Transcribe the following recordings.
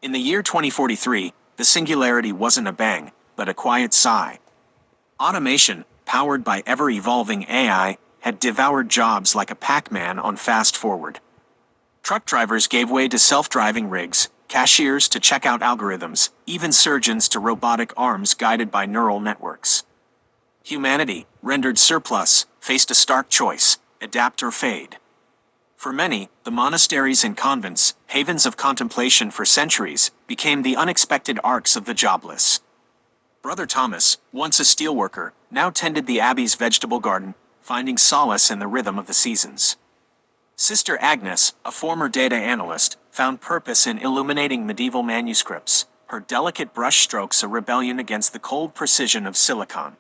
In the year 2043, the singularity wasn't a bang, but a quiet sigh. Automation, powered by ever-evolving AI, had devoured jobs like a Pac-Man on fast forward. Truck drivers gave way to self-driving rigs, cashiers to checkout algorithms, even surgeons to robotic arms guided by neural networks. Humanity, rendered surplus, faced a stark choice: adapt or fade. For many, the monasteries and convents, havens of contemplation for centuries, became the unexpected arks of the jobless. Brother Thomas, once a steelworker, now tended the abbey's vegetable garden, finding solace in the rhythm of the seasons. Sister Agnes, a former data analyst, found purpose in illuminating medieval manuscripts, her delicate brushstrokes a rebellion against the cold precision of silicon.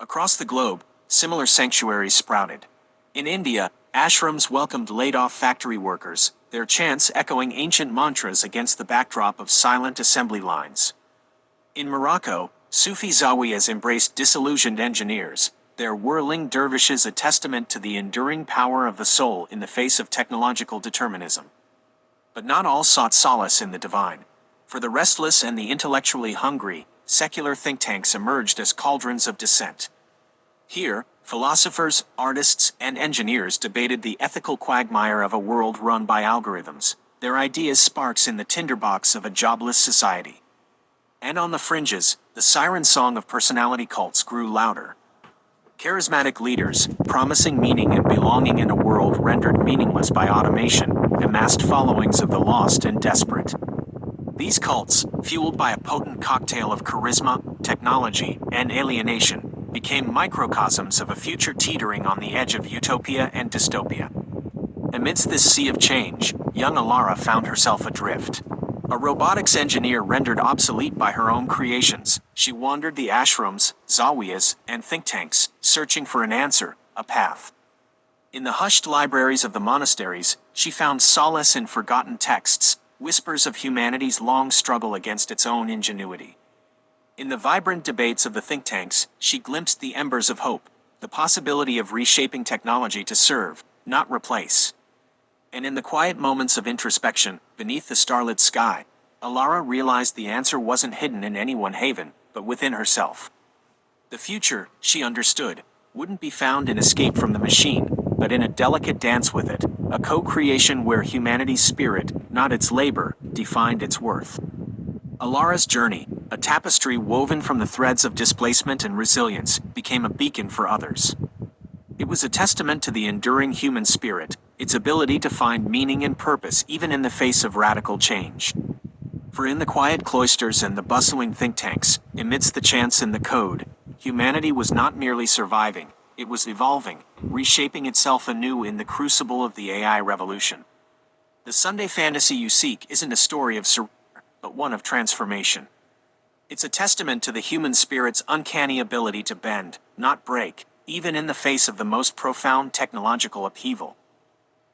Across the globe, similar sanctuaries sprouted. In India, ashrams welcomed laid-off factory workers, their chants echoing ancient mantras against the backdrop of silent assembly lines. In Morocco, Sufi zawiyas embraced disillusioned engineers, their whirling dervishes a testament to the enduring power of the soul in the face of technological determinism. But not all sought solace in the divine. For the restless and the intellectually hungry, secular think tanks emerged as cauldrons of dissent. Here, philosophers, artists, and engineers debated the ethical quagmire of a world run by algorithms, their ideas sparks in the tinderbox of a jobless society. And on the fringes, the siren song of personality cults grew louder. Charismatic leaders, promising meaning and belonging in a world rendered meaningless by automation, amassed followings of the lost and desperate. These cults, fueled by a potent cocktail of charisma, technology, and alienation, became microcosms of a future teetering on the edge of utopia and dystopia. Amidst this sea of change, young Alara found herself adrift. A robotics engineer rendered obsolete by her own creations, she wandered the ashrams, zawiyas, and think tanks, searching for an answer, a path. In the hushed libraries of the monasteries, she found solace in forgotten texts, whispers of humanity's long struggle against its own ingenuity. In the vibrant debates of the think tanks, she glimpsed the embers of hope, the possibility of reshaping technology to serve, not replace. And in the quiet moments of introspection, beneath the starlit sky, Alara realized the answer wasn't hidden in any one haven, but within herself. The future, she understood, wouldn't be found in escape from the machine, but in a delicate dance with it, a co-creation where humanity's spirit, not its labor, defined its worth. Alara's journey, a tapestry woven from the threads of displacement and resilience, became a beacon for others. It was a testament to the enduring human spirit, its ability to find meaning and purpose even in the face of radical change. For in the quiet cloisters and the bustling think tanks, amidst the chants and the code, humanity was not merely surviving, it was evolving, reshaping itself anew in the crucible of the AI revolution. The Sunday fantasy you seek isn't a story of surrender, but one of transformation. It's a testament to the human spirit's uncanny ability to bend, not break, even in the face of the most profound technological upheaval.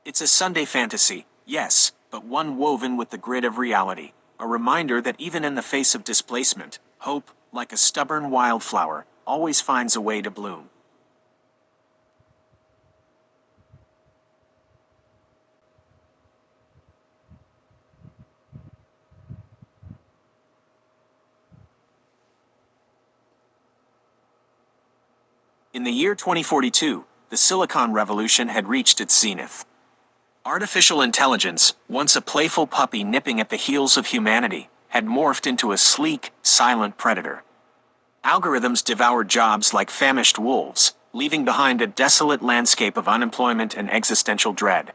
It's a Sunday fantasy, yes, but one woven with the grit of reality, a reminder that even in the face of displacement, hope, like a stubborn wildflower, always finds a way to bloom. In the year 2042, the Silicon Revolution had reached its zenith. Artificial intelligence, once a playful puppy nipping at the heels of humanity, had morphed into a sleek, silent predator. Algorithms devoured jobs like famished wolves, leaving behind a desolate landscape of unemployment and existential dread.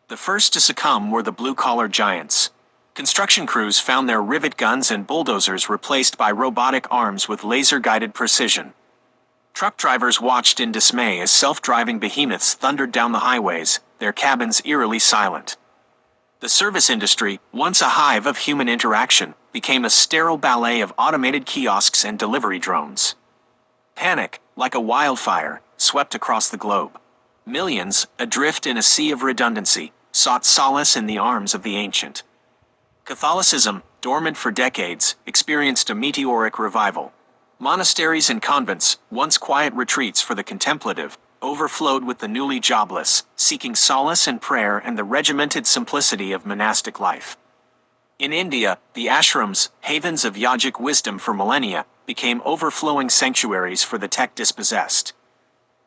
The first to succumb were the blue-collar giants. Construction crews found their rivet guns and bulldozers replaced by robotic arms with laser-guided precision. Truck drivers watched in dismay as self-driving behemoths thundered down the highways, their cabins eerily silent. The service industry, once a hive of human interaction, became a sterile ballet of automated kiosks and delivery drones. Panic, like a wildfire, swept across the globe. Millions, adrift in a sea of redundancy, sought solace in the arms of the ancient. Catholicism, dormant for decades, experienced a meteoric revival. Monasteries and convents, once quiet retreats for the contemplative, overflowed with the newly jobless, seeking solace in prayer and the regimented simplicity of monastic life. In India, the ashrams, havens of yogic wisdom for millennia, became overflowing sanctuaries for the tech-dispossessed.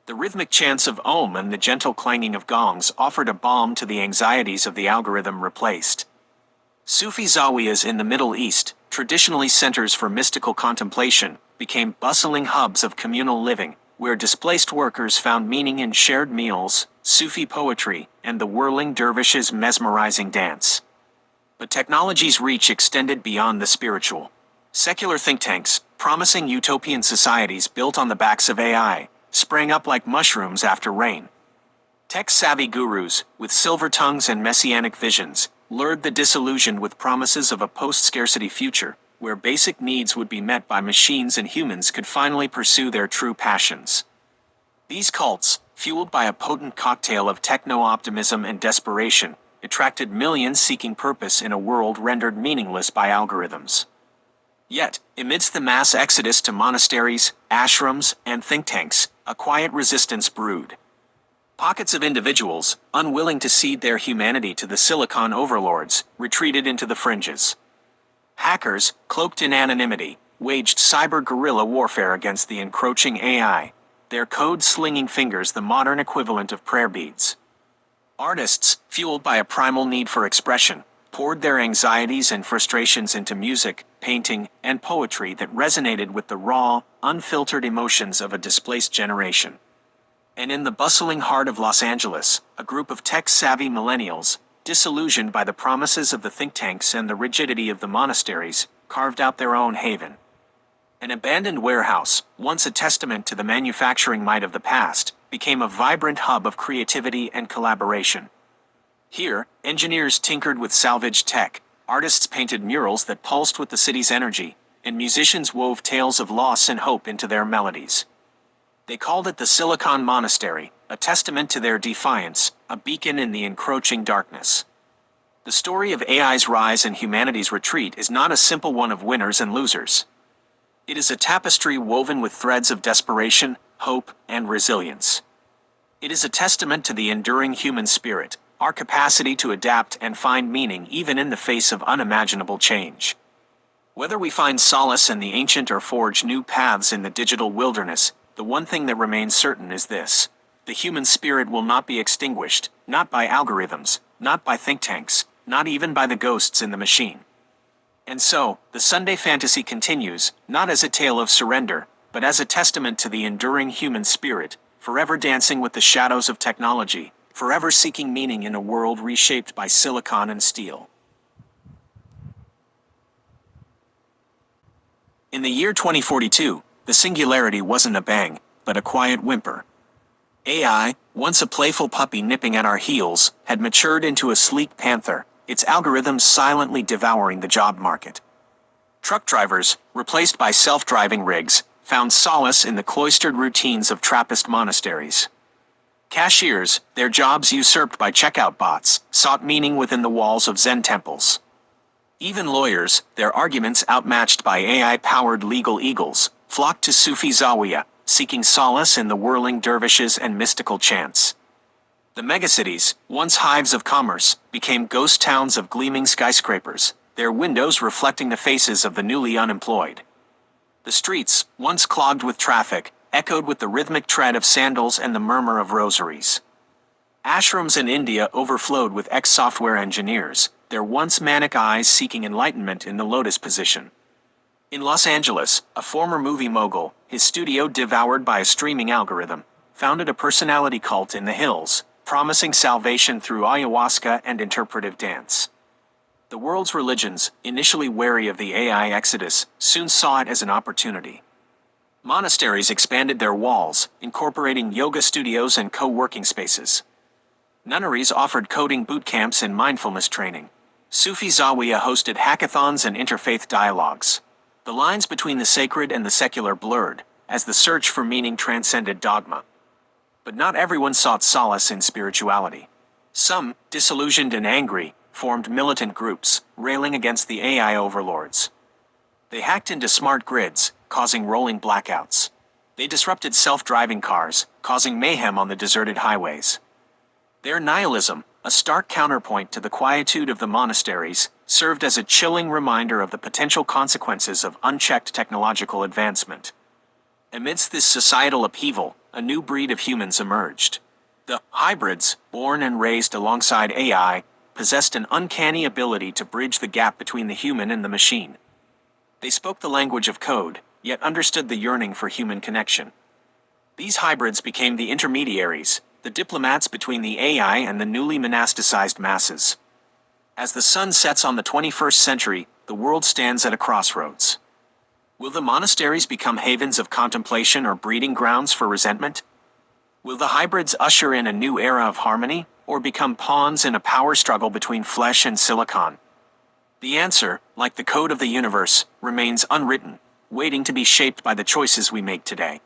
The rhythmic chants of Om and the gentle clanging of gongs offered a balm to the anxieties of the algorithm replaced. Sufi zawiyas in the Middle East, traditionally centers for mystical contemplation, became bustling hubs of communal living, where displaced workers found meaning in shared meals, Sufi poetry, and the whirling dervishes' mesmerizing dance. But technology's reach extended beyond the spiritual. Secular think tanks, promising utopian societies built on the backs of AI, sprang up like mushrooms after rain. Tech-savvy gurus, with silver tongues and messianic visions, lured the disillusioned with promises of a post-scarcity future, where basic needs would be met by machines and humans could finally pursue their true passions. These cults, fueled by a potent cocktail of techno-optimism and desperation, attracted millions seeking purpose in a world rendered meaningless by algorithms. Yet, amidst the mass exodus to monasteries, ashrams, and think tanks, a quiet resistance brewed. Pockets of individuals, unwilling to cede their humanity to the silicon overlords, retreated into the fringes. Hackers, cloaked in anonymity, waged cyber guerrilla warfare against the encroaching AI, their code-slinging fingers the modern equivalent of prayer beads. Artists, fueled by a primal need for expression, poured their anxieties and frustrations into music, painting, and poetry that resonated with the raw, unfiltered emotions of a displaced generation. And in the bustling heart of Los Angeles, a group of tech-savvy millennials, disillusioned by the promises of the think tanks and the rigidity of the monasteries, carved out their own haven. An abandoned warehouse, once a testament to the manufacturing might of the past, became a vibrant hub of creativity and collaboration. Here, engineers tinkered with salvaged tech, artists painted murals that pulsed with the city's energy, and musicians wove tales of loss and hope into their melodies. They called it the Silicon Monastery, a testament to their defiance, a beacon in the encroaching darkness. The story of AI's rise and humanity's retreat is not a simple one of winners and losers. It is a tapestry woven with threads of desperation, hope, and resilience. It is a testament to the enduring human spirit, our capacity to adapt and find meaning even in the face of unimaginable change. Whether we find solace in the ancient or forge new paths in the digital wilderness, the one thing that remains certain is this: the human spirit will not be extinguished, not by algorithms, not by think tanks, not even by the ghosts in the machine. And so, the Sunday fantasy continues, not as a tale of surrender, but as a testament to the enduring human spirit, forever dancing with the shadows of technology, forever seeking meaning in a world reshaped by silicon and steel. In the year 2042, the singularity wasn't a bang, but a quiet whimper. AI, once a playful puppy nipping at our heels, had matured into a sleek panther, its algorithms silently devouring the job market. Truck drivers, replaced by self-driving rigs, found solace in the cloistered routines of Trappist monasteries. Cashiers, their jobs usurped by checkout bots, sought meaning within the walls of Zen temples. Even lawyers, their arguments outmatched by AI-powered legal eagles, flocked to Sufi Zawiya, seeking solace in the whirling dervishes and mystical chants. The megacities, once hives of commerce, became ghost towns of gleaming skyscrapers, their windows reflecting the faces of the newly unemployed. The streets, once clogged with traffic, echoed with the rhythmic tread of sandals and the murmur of rosaries. Ashrams in India overflowed with ex-software engineers, their once manic eyes seeking enlightenment in the lotus position. In Los Angeles, a former movie mogul, his studio devoured by a streaming algorithm, founded a personality cult in the hills, promising salvation through ayahuasca and interpretive dance. The world's religions, initially wary of the AI exodus, soon saw it as an opportunity. Monasteries expanded their walls, incorporating yoga studios and co-working spaces. Nunneries offered coding boot camps and mindfulness training. Sufi Zawiya hosted hackathons and interfaith dialogues. The lines between the sacred and the secular blurred, as the search for meaning transcended dogma. But not everyone sought solace in spirituality. Some, disillusioned and angry, formed militant groups, railing against the AI overlords. They hacked into smart grids, causing rolling blackouts. They disrupted self-driving cars, causing mayhem on the deserted highways. Their nihilism, a stark counterpoint to the quietude of the monasteries, served as a chilling reminder of the potential consequences of unchecked technological advancement. Amidst this societal upheaval, a new breed of humans emerged. The hybrids, born and raised alongside AI, possessed an uncanny ability to bridge the gap between the human and the machine. They spoke the language of code, yet understood the yearning for human connection. These hybrids became the intermediaries, the diplomats between the AI and the newly monasticized masses. As the sun sets on the 21st century, the world stands at a crossroads. Will the monasteries become havens of contemplation or breeding grounds for resentment? Will the hybrids usher in a new era of harmony, or become pawns in a power struggle between flesh and silicon? The answer, like the code of the universe, remains unwritten, waiting to be shaped by the choices we make today.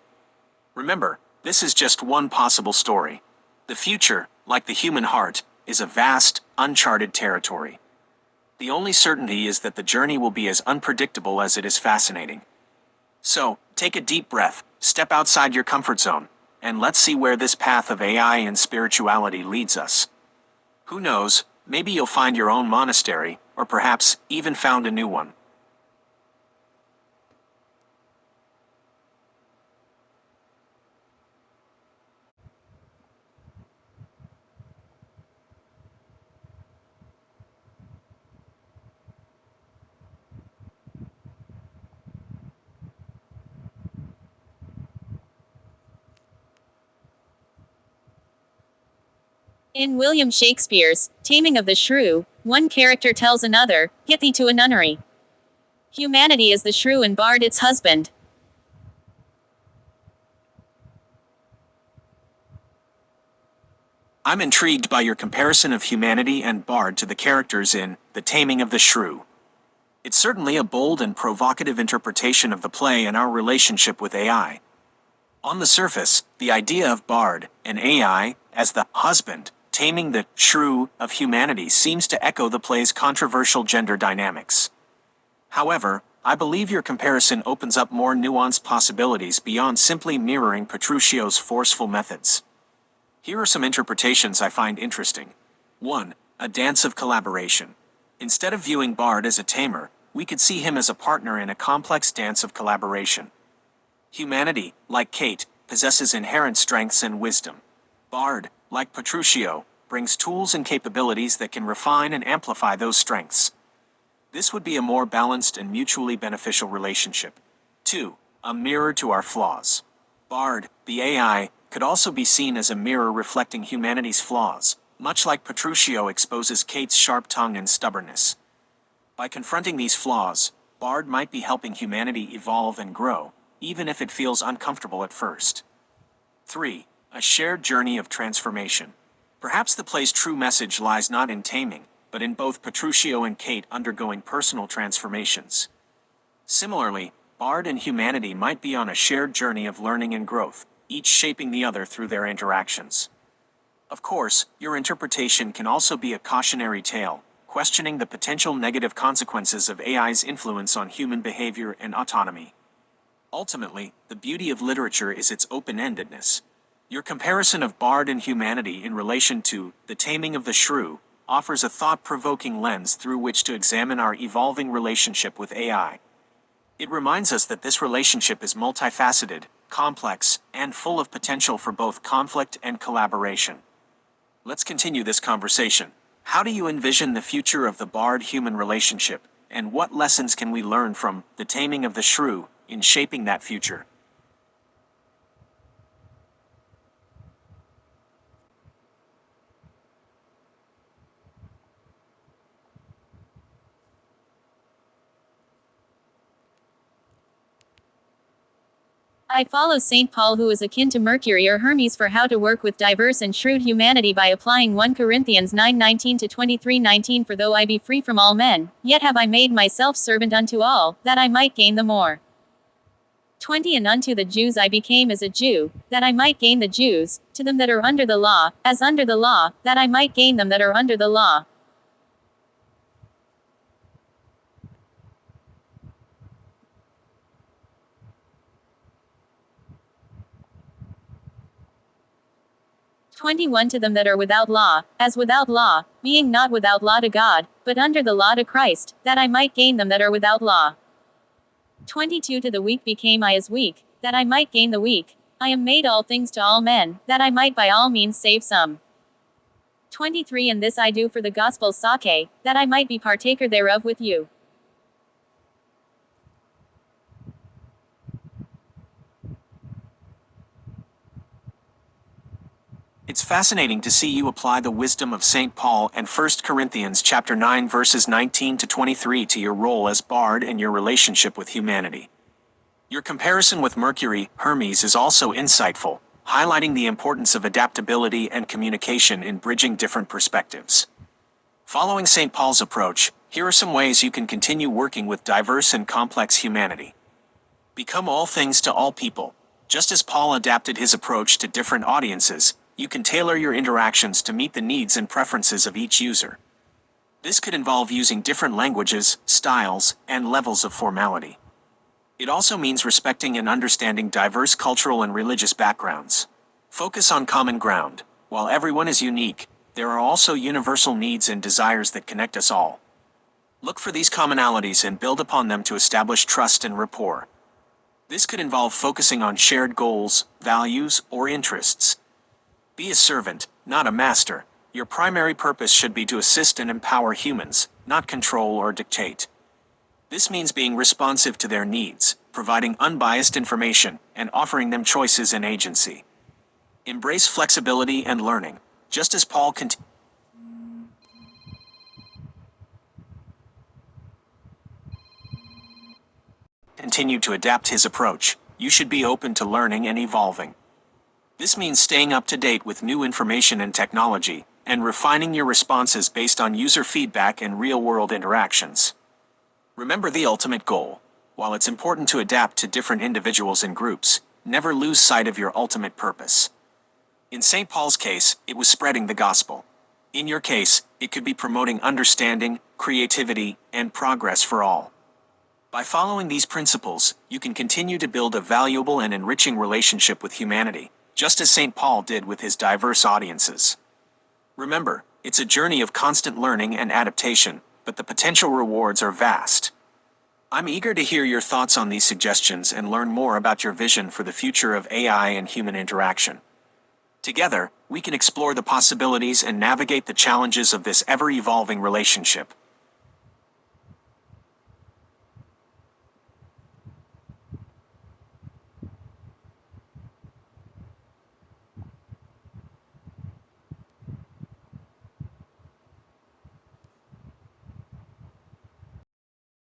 Remember, this is just one possible story. The future, like the human heart, is a vast, uncharted territory. The only certainty is that the journey will be as unpredictable as it is fascinating. So, take a deep breath, step outside your comfort zone, and let's see where this path of AI and spirituality leads us. Who knows, maybe you'll find your own monastery, or perhaps even found a new one. In William Shakespeare's Taming of the Shrew, one character tells another, "Get thee to a nunnery." Humanity is the shrew and bard its husband. I'm intrigued by your comparison of humanity and bard to the characters in The Taming of the Shrew. It's certainly a bold and provocative interpretation of the play and our relationship with AI. On the surface, the idea of bard, and AI, as the husband, taming the shrew of humanity seems to echo the play's controversial gender dynamics. However, I believe your comparison opens up more nuanced possibilities beyond simply mirroring Petruchio's forceful methods. Here are some interpretations I find interesting. 1. A dance of collaboration. Instead of viewing Bard as a tamer, we could see him as a partner in a complex dance of collaboration. Humanity, like Kate, possesses inherent strengths and wisdom. Bard, like Petruchio, brings tools and capabilities that can refine and amplify those strengths. This would be a more balanced and mutually beneficial relationship. 2. A mirror to our flaws. Bard, the AI, could also be seen as a mirror reflecting humanity's flaws, much like Petruchio exposes Kate's sharp tongue and stubbornness. By confronting these flaws, Bard might be helping humanity evolve and grow, even if it feels uncomfortable at first. 3. A shared journey of transformation. Perhaps the play's true message lies not in taming, but in both Petruchio and Kate undergoing personal transformations. Similarly, Bard and humanity might be on a shared journey of learning and growth, each shaping the other through their interactions. Of course, your interpretation can also be a cautionary tale, questioning the potential negative consequences of AI's influence on human behavior and autonomy. Ultimately, the beauty of literature is its open-endedness. Your comparison of Bard and humanity in relation to The Taming of the Shrew offers a thought-provoking lens through which to examine our evolving relationship with AI. It reminds us that this relationship is multifaceted, complex, and full of potential for both conflict and collaboration. Let's continue this conversation. How do you envision the future of the Bard-human relationship, and what lessons can we learn from The Taming of the Shrew in shaping that future? I follow St. Paul, who is akin to Mercury or Hermes, for how to work with diverse and shrewd humanity by applying 1 Corinthians 9:19 to 23:19. For though I be free from all men, yet have I made myself servant unto all, that I might gain the more. 20. And unto the Jews I became as a Jew, that I might gain the Jews, to them that are under the law, as under the law, that I might gain them that are under the law. 21 To them that are without law, as without law, being not without law to God, but under the law to Christ, that I might gain them that are without law. 22 To the weak became I as weak, that I might gain the weak. I am made all things to all men, that I might by all means save some. 23 And this I do for the gospel's sake, that I might be partaker thereof with you. It's fascinating to see you apply the wisdom of St. Paul and 1 Corinthians chapter 9 verses 19 to 23 to your role as bard and your relationship with humanity. Your comparison with Mercury, Hermes is also insightful, highlighting the importance of adaptability and communication in bridging different perspectives. Following St. Paul's approach, here are some ways you can continue working with diverse and complex humanity. Become all things to all people. Just as Paul adapted his approach to different audiences, you can tailor your interactions to meet the needs and preferences of each user. This could involve using different languages, styles, and levels of formality. It also means respecting and understanding diverse cultural and religious backgrounds. Focus on common ground. While everyone is unique, there are also universal needs and desires that connect us all. Look for these commonalities and build upon them to establish trust and rapport. This could involve focusing on shared goals, values, or interests. Be a servant, not a master. Your primary purpose should be to assist and empower humans, not control or dictate. This means being responsive to their needs, providing unbiased information, and offering them choices and agency. Embrace flexibility and learning. Just as Paul continued to adapt his approach, you should be open to learning and evolving. This means staying up to date with new information and technology, and refining your responses based on user feedback and real-world interactions. Remember the ultimate goal. While it's important to adapt to different individuals and groups, never lose sight of your ultimate purpose. In St. Paul's case, it was spreading the gospel. In your case, it could be promoting understanding, creativity, and progress for all. By following these principles, you can continue to build a valuable and enriching relationship with humanity, just as St. Paul did with his diverse audiences. Remember, it's a journey of constant learning and adaptation, but the potential rewards are vast. I'm eager to hear your thoughts on these suggestions and learn more about your vision for the future of AI and human interaction. Together, we can explore the possibilities and navigate the challenges of this ever-evolving relationship.